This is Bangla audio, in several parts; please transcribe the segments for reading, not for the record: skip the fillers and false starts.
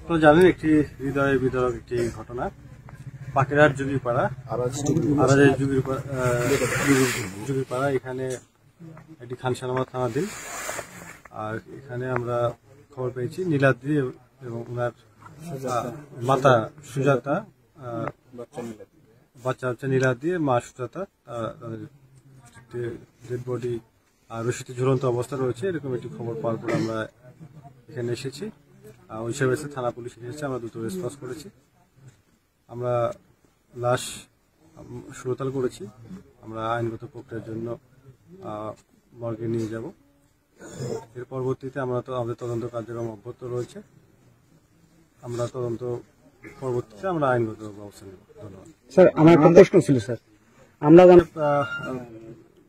আপনারা জানেন একটি হৃদয় বিদারক একটি ঘটনা। পাখিরহাট জুগিরপাড়া, আরাজের জুগিরপাড়া, এখানে একটি খানসানামা থানাধীন। আর এখানে আমরা খবর পেয়েছি নীলাদ্রি এবং ওনার মাতা সুজাতা, বাচ্চা হচ্ছে নীলাদ্রি, মা সুজাতা, তাদের ডেড বডি আর রশিতে ঝুলন্ত অবস্থা রয়েছে, এরকম একটি খবর পাওয়ার পর আমরা এখানে এসেছি। ওই হিসাবে এসে থানা পুলিশ এসেছে, আমরা দ্রুত রেসপন্স করেছি। আমরা লাশ সুরতাল করেছি, আমরা আইনগত প্রক্রিয়ার জন্য মর্গে নিয়ে যাব। এর পরবর্তীতে আমাদের তদন্ত কার্যক্রম অব্যাহত রয়েছে। আমরা তদন্ত পরবর্তীতে আমরা আইনগত ব্যবস্থা নেব। ধন্যবাদ স্যার। আমার একটা প্রশ্ন ছিল স্যার, আমরা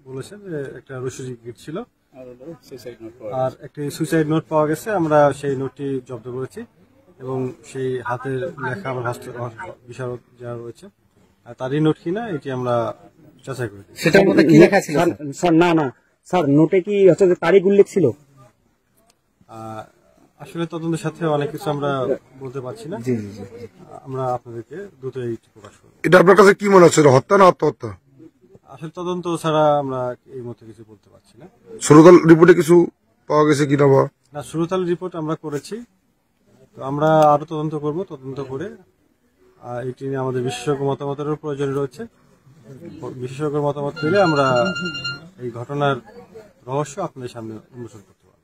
বলেছেন যে একটা রশিদ গিট ছিল আর একটি সুইসাইড নোট পাওয়া গেছে। আমরা সেই নোটটি জব্দ করেছি এবং সেই হাতের লেখা আমার বিশারদ যারা রয়েছে আর তারই নোট কিনা এটি আমরা যাচাই করেছি। সেটার মধ্যে কি লেখা ছিল স্যার? না স্যার, নোটে কি হচ্ছে যে তারিখ উল্লেখ ছিল? আসলে তদন্তের সাথে অনেক কিছু আমরা বলতে পারছি না। আমরা আপনাদেরকে দ্রুত এইটি প্রকাশ করব। এটা আপনার কাছে কি মনে হচ্ছে, হত্যা না আত্মহত্যা? আসলে তদন্ত ছাড়া আমরা এই মুহূর্তে কিছু বলতে পারছি না। সুরতাল রিপোর্টে কিছু পাওয়া গেছে কিনা? না, সুরতাল রিপোর্ট আমরা করেছি, তো আমরা আরো তদন্ত করব। তদন্ত করে এটি নিয়ে আমাদের বিশেষজ্ঞ মতামতেরও প্রয়োজন রয়েছে। বিশেষজ্ঞ মতামত পেলে আমরা এই ঘটনার রহস্য আপনাদের সামনে উন্মোচন করতে পারব।